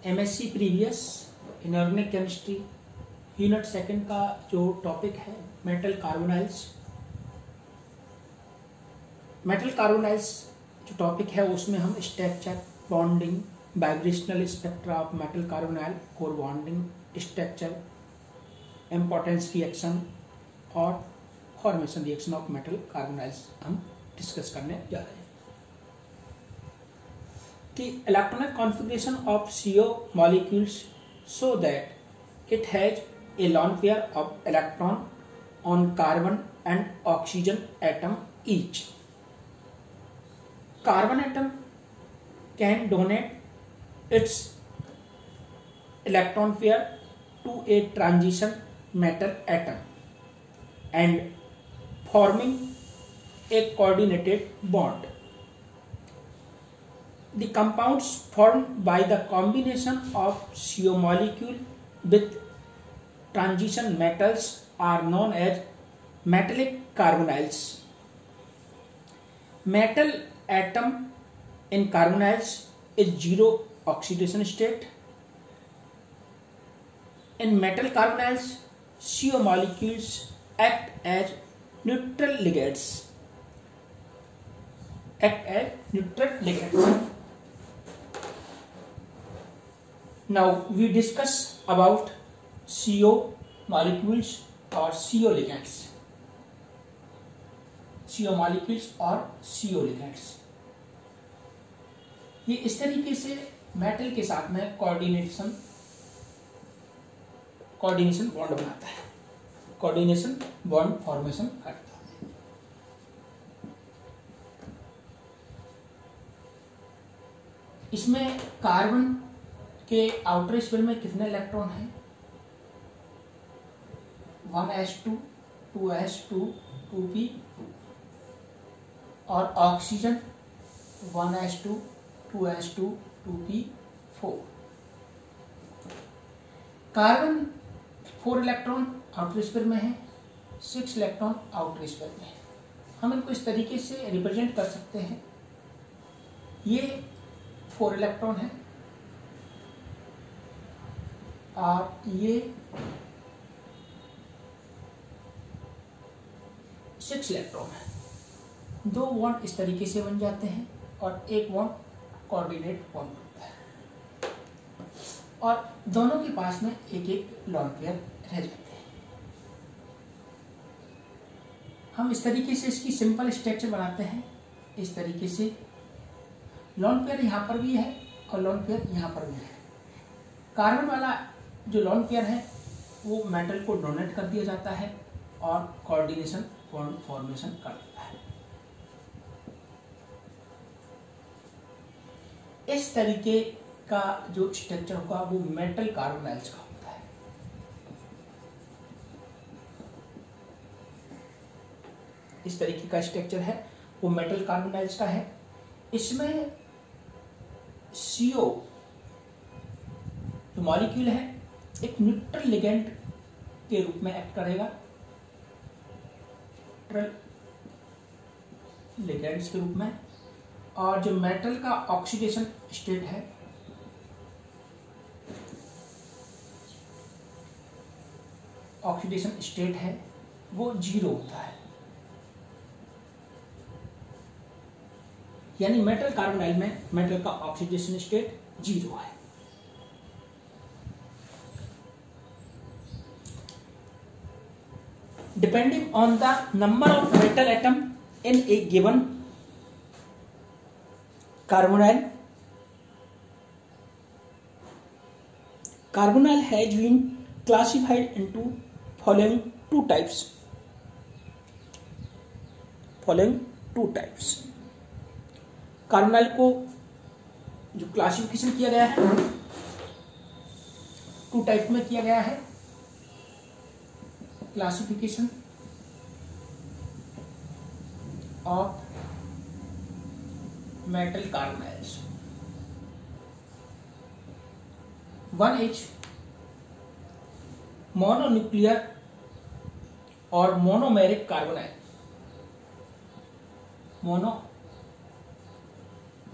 MSc previous inorganic chemistry unit second का जो topic है मेटल कार्बोनाइल्स। मेटल कार्बोनाइल्स जो टॉपिक है उसमें हम structure, bonding, vibrational spectra of metal carbonyl, core bonding, structure, importance reaction और formation reaction of metal carbonyls हम discuss करने जा रहे हैं। The electronic configuration of CO molecules so that it has a lone pair of electron on carbon and oxygen atom each. Carbon atom can donate its electron pair to a transition metal atom and forming a coordinated bond. The compounds formed by the combination of CO molecule with transition metals are known as metallic carbonyls. Metal atom in carbonyls is zero oxidation state. In metal carbonyls, CO molecules act as neutral ligands. Now we discuss about CO molecules or CO ligands. CO molecules और CO ligands ये इस तरीके से metal के साथ में coordination bond बनाता है, कोऑर्डिनेशन बॉन्ड फॉर्मेशन करता है। इसमें कार्बन के आउटर स्पेल में कितने इलेक्ट्रॉन हैं? 1s2, 2s2, 2p और oxygen 1s2, 2s2, 2p4। Carbon 4 electron outer spell में है, 6 इलेक्ट्रॉन आउटर स्पेल में है। हम इनको इस तरीके से रिप्रेजेंट कर सकते हैं। ये 4 इलेक्ट्रॉन है और ये 6 इलेक्ट्रॉन है। 2 बॉन्ड इस तरीके से बन जाते हैं और एक बॉन्ड कोऑर्डिनेट बॉन्ड होता है और दोनों के पास में एक एक लोन पेयर रह जाते हैं। हम इस तरीके से इसकी सिंपल स्ट्रक्चर बनाते हैं। इस तरीके से लोन पेयर यहाँ पर भी है और लोन पेयर यहाँ पर भी है। कार्बन वाला जो लोन पेयर है वो मेटल को डोनेट कर दिया जाता है और कोऑर्डिनेशन बॉन्ड फॉर्मेशन कर देता है। इस तरीके का जो स्ट्रक्चर होगा वो मेटल कार्बोनाइल्स का होता है। इस तरीके का स्ट्रक्चर है वो मेटल कार्बोनाइल्स का है। इसमें CO जो मॉलिक्यूल है एक न्यूट्रल लिगेंड के रूप में एक्ट करेगा, न्यूट्रल लिगेंड्स के रूप में। और जो मेटल का ऑक्सीडेशन स्टेट है वो 0 होता है, यानी मेटल कार्बोनाइल में मेटल का ऑक्सीडेशन स्टेट 0 है। Depending on the number of metal atom in a given carbonyl, carbonyl has been classified into following two types. Carbonyl को जो क्लासिफिकेशन किया गया है 2 टाइप में किया गया है। Classification of metal carbonyls. 1 is mononuclear और मोनोमेरिक कार्बोनाइल। मोनो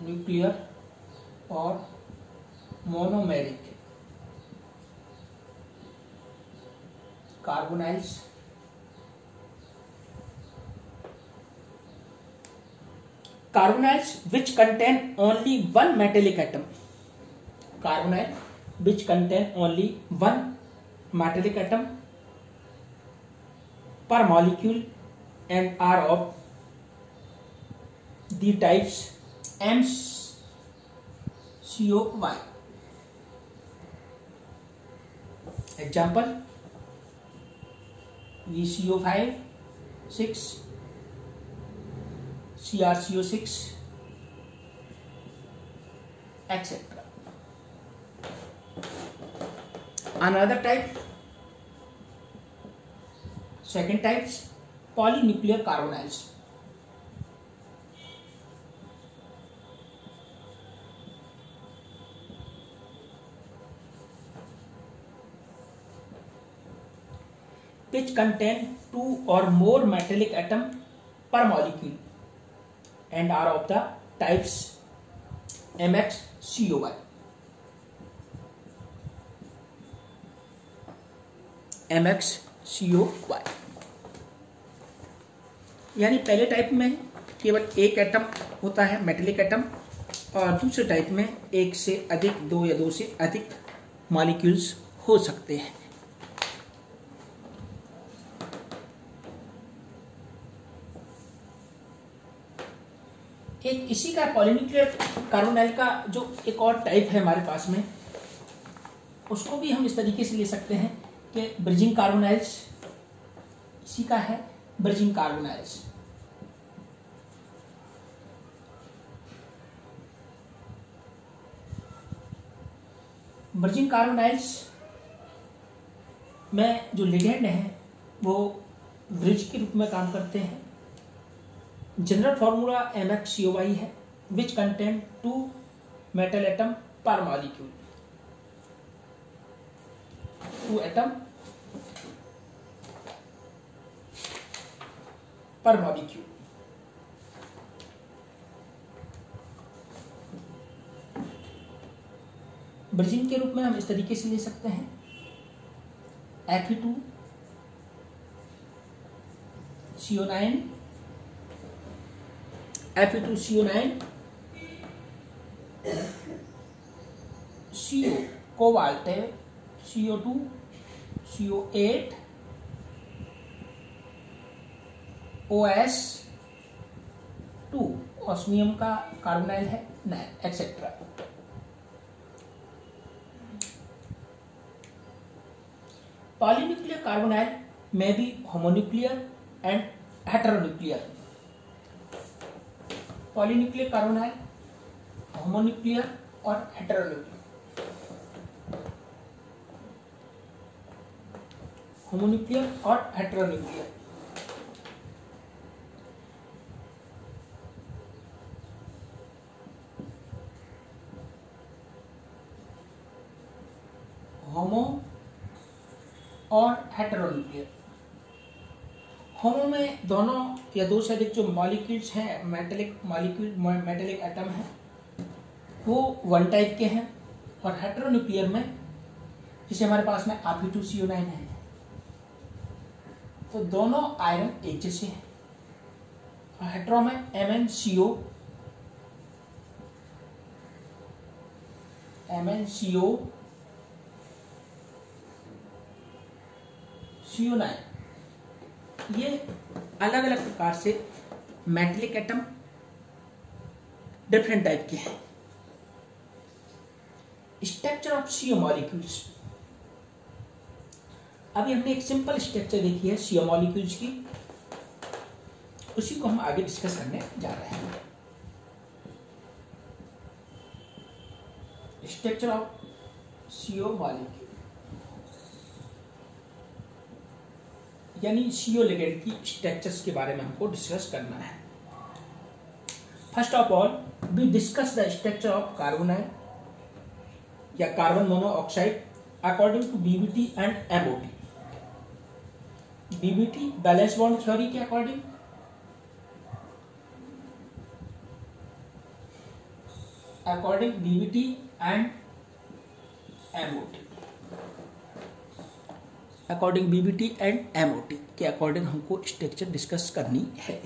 न्यूक्लियर और monomeric carbonyls which contain only one metallic atom. Carbonyl which contain only one metallic atom per molecule and are of the types MCOY. Example: VCO5, 6, CrCO6, etc. Another type, second types, polynuclear carbonyls. Which contain two or more metallic atom per molecule and are of the types MXCOY. MXCOY यानी पहले type में केवल एक atom होता है, metallic atom, और दूसरे type में एक से अधिक, दो या दो से अधिक मॉलिक्यूल्स हो सकते हैं। एक इसी का पॉलीन्यूक्लियर कार्बोनाइल का जो एक और टाइप है हमारे पास में, उसको भी हम इस तरीके से ले सकते हैं कि ब्रिजिंग कार्बोनाइल्स, इसी का है ब्रिजिंग कार्बोनाइल्स। ब्रिजिंग कार्बोनाइल्स में जो लिगेंड है वो ब्रिज के रूप में काम करते हैं। जनरल फॉर्मूला MXCOY है, विच कंटेन 2 मेटल एटम पर मॉलिक्यूल, 2 एटम पर मॉलिक्यूल। ब्रिजिंग के रूप में हम इस तरीके से ले सकते हैं, Fe2CO9, Fe2CO9, CO कोबाल्ट है, CO2, CO8, OS2 ऑस्मियम का कार्बोनाइल है, एक्सेट्रा। पॉलीन्यूक्लियर कार्बोनाइल में भी homonuclear and heteronuclear. Polynuclear carbonyl homonuclear और हेटेरोन्यूक्लियर। होमोन्यूक्लियर और हेटेरोन्यूक्लियर। होमो और हेटेरोन्यूक्लियर। होमो में दोनों या दो से अधिक जो मॉलिक्यूल्स हैं, मेटेलिक मॉलिक्यूल, मेटेलिक एटम हैं, वो वन टाइप के हैं। और हेटेरोन्यूक्लियर में जैसे हमारे पास में Fe2CO9 है, तो दोनों आयरन एक जैसे हैं। और हेटेरो में MnCO9, ये अलग अलग प्रकार से मेटेलिक एटम डिफरेंट टाइप के हैं। Structure of CO molecules. अभी हमने एक सिंपल स्ट्रक्चर देखी है CO मॉलिक्यूल्स की, उसी को हम आगे डिस्कस करने जा रहे हैं। स्ट्रक्चर ऑफ CO मॉलिक्यूल यानी CO लिगेंड की स्ट्रक्चर्स के बारे में हमको डिस्कस करना है। First of all we discuss the structure of carbonyl या carbon monoxide according to BBT and MOT। BBT balance bond theory के according, BBT and MOT, according BBT and MOT के अकॉर्डिंग हमको स्ट्रक्चर डिस्कस करनी है।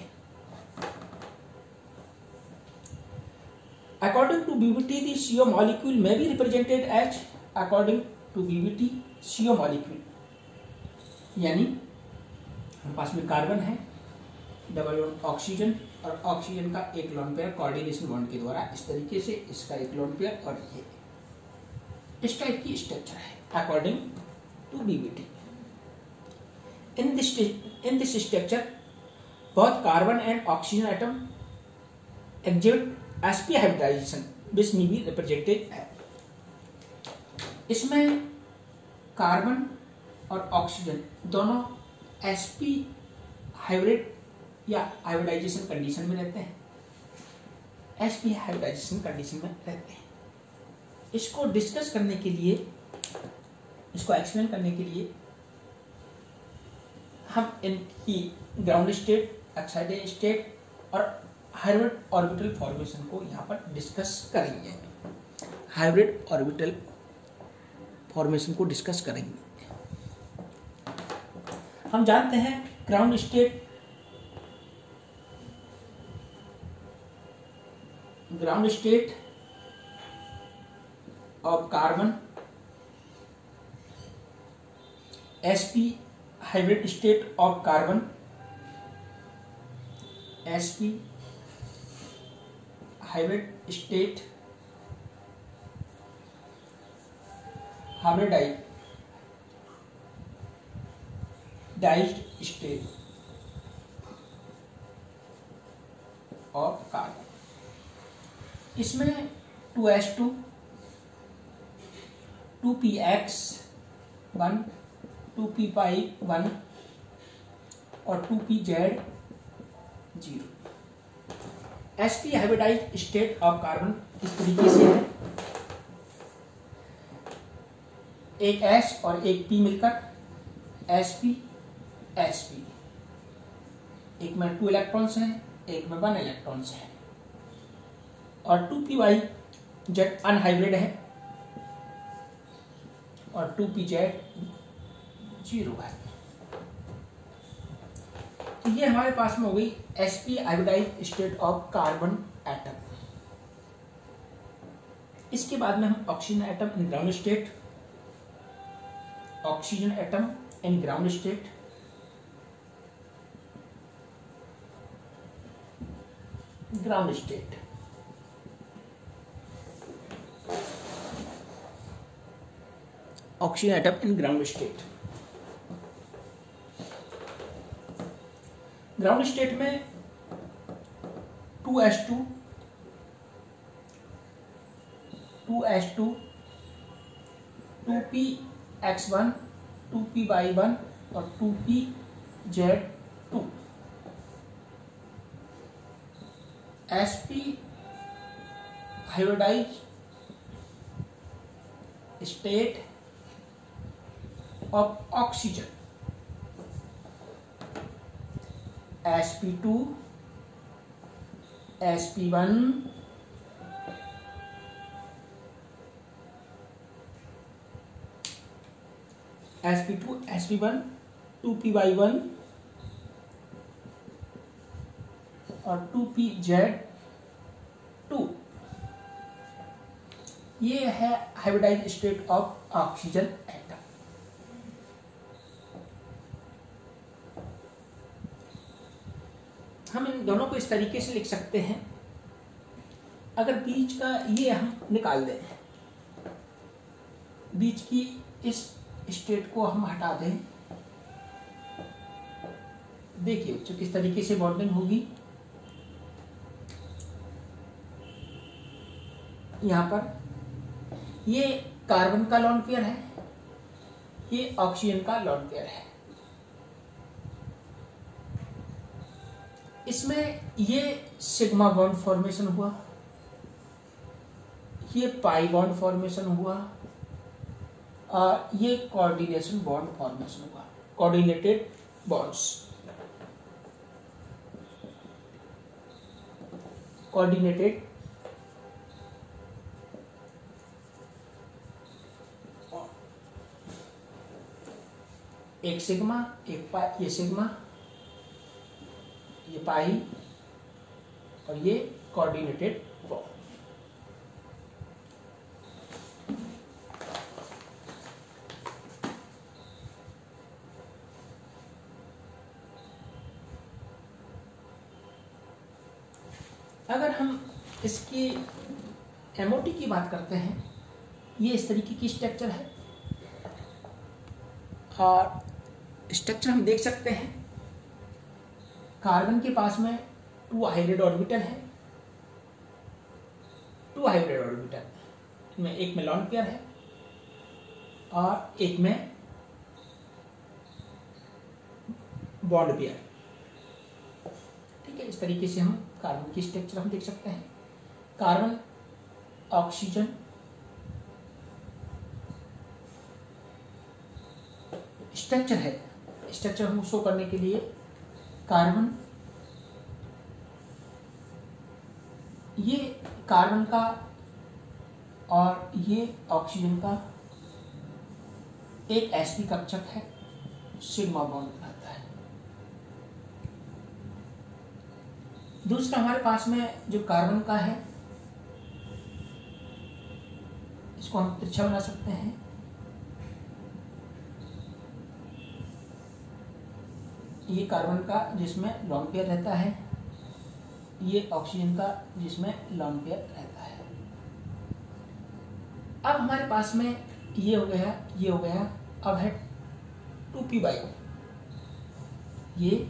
According to BBT the CO molecule में be represented as, according to BBT CO molecule, यानी हमारे पास में carbon है, डबल ऑक्सीजन और ऑक्सीजन का एक लोन पेयर कोऑर्डिनेशन बॉन्ड के द्वारा, इस तरीके से इसका एक लोन पेयर और ये इस टाइप की स्ट्रक्चर है according to BBT। In this structure both carbon and oxygen atom exhibit sp hybridization which may be represented है। इसमें कार्बन और ऑक्सीजन दोनों sp हाइब्रिड या हाइब्रिडाइजेशन कंडीशन में रहते हैं, sp हाइब्रिडाइजेशन कंडीशन में रहते हैं। इसको डिस्कस करने के लिए, इसको एक्सप्लेन करने के लिए हम इनकी ग्राउंड स्टेट, एक्साइटेड स्टेट और हाइब्रिड ऑर्बिटल फॉर्मेशन को यहाँ पर डिस्कस करेंगे। हाइब्रिड ऑर्बिटल फॉर्मेशन को डिस्कस करेंगे। हम जानते हैं ground state, of carbon, sp hybrid state of carbon, sp hybrid state hybridized state of carbon. इसमें 2s2, 2px1, 2p1 और 2pz0। sp hybridized state of carbon इस तरीके से है, एक s और एक p मिलकर sp, एक में 2 इलेक्ट्रॉन्स हैं, एक में 1 इलेक्ट्रॉन्स है, और 2pyz अनहाइब्रिड है और 2pz0 है। तो ये हमारे पास में हो गई sp hybridized state of carbon atom. इसके बाद में हम oxygen atom in ground state, oxygen atom in ground state, ground state, oxygen atom in ground state. Ground state में 2s2, 2px1, 2py1 और 2pz2। sp hybridized state of oxygen, sp2, sp1, sp2, sp1, 2py1 और 2pz2। ये है hybridized state of oxygen atom. हम इन दोनों को इस तरीके से लिख सकते हैं। अगर बीच का ये हम निकाल दें, बीच की इस स्टेट को हम हटा दें, देखिए बच्चों किस तरीके से बॉन्डिंग होगी। यहां पर ये कार्बन का लोन पेयर है, ये ऑक्सीजन का लोन पेयर है। इसमें ये सिग्मा बॉन्ड फॉर्मेशन हुआ, ये पाई बॉन्ड फॉर्मेशन हुआ और ये कोऑर्डिनेशन बॉन्ड फॉर्मेशन हुआ, कोऑर्डिनेटेड बॉन्ड्स, कोऑर्डिनेटेड एक सिग्मा, एक पाई, ये सिग्मा, ये पाई और ये कोऑर्डिनेटेड बॉन्ड। अगर हम इसकी एमओटी की बात करते हैं, ये इस तरीके की स्ट्रक्चर है और स्ट्रक्चर हम देख सकते हैं। कार्बन के पास में 2 हाइब्रिड ऑर्बिटल है, 2 हाइब्रिड ऑर्बिटल में एक में लॉन पेयर है और एक में बॉन्ड पेयर। ठीक है, इस तरीके से हम कार्बन की स्ट्रक्चर हम देख सकते हैं। कार्बन ऑक्सीजन स्ट्रक्चर है, स्ट्रक्चर हम शो करने के लिए कार्बन, ये कार्बन का और ये ऑक्सीजन का एक sp कक्षक है, सिग्मा बॉन्ड बनाता है। दूसरा हमारे पास में जो कार्बन का है, इसको हम तिरछा बना सकते हैं। ये कार्बन का जिसमें लॉन पेयर रहता है, ये ऑक्सीजन का जिसमें लॉन पेयर रहता है। अब हमारे पास में ये हो गया, ये हो गया। अब है 2p बायो, ये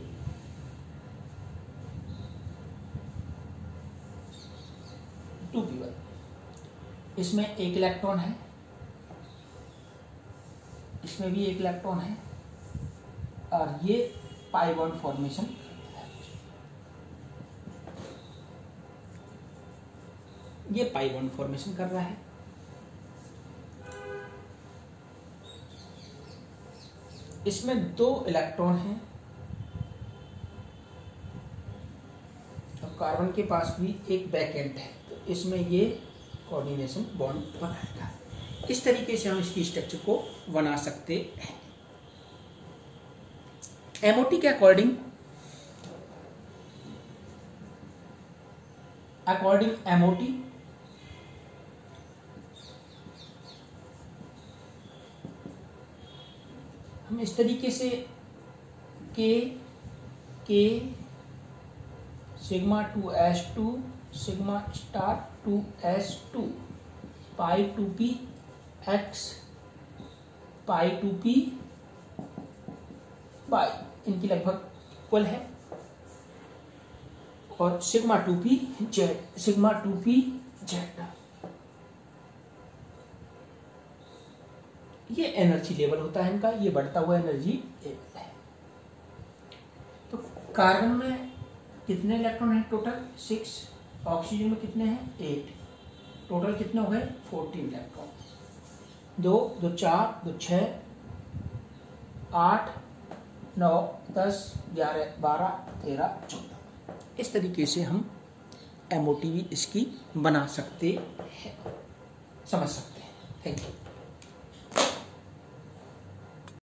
इसमें एक इलेक्ट्रॉन है, इसमें भी एक इलेक्ट्रॉन है और ये पाई बॉन्ड फॉर्मेशन, ये पाई बॉन्ड फॉर्मेशन कर रहा है। इसमें 2 इलेक्ट्रॉन हैं और कार्बन के पास भी एक बैक एंड है, तो इसमें ये कोऑर्डिनेशन बॉन्ड बनाएगा। इस तरीके से हम इसकी स्ट्रक्चर को बना सकते हैं। एमओटी के अकॉर्डिंग एमओटी हम इस तरीके से के sigma 2s2 sigma star 2s2 पाई 2p x पाई 2p पाई, इनकी लगभग इक्वल है, और sigma 2p z, sigma 2p z, ये एनर्जी लेवल होता है इनका, ये बढ़ता हुआ एनर्जी लेवल है। तो कार्बन में कितने इलेक्ट्रॉन हैं टोटल? 6। ऑक्सीजन में कितने हैं? 8। टोटल कितने हो गए? 14 इलेक्ट्रॉन। 2 2 4 2 6 8 9 10 11 12 13 14। इस तरीके से हम एमओटी भी इसकी बना सकते हैं, समझ सकते हैं। Thank you.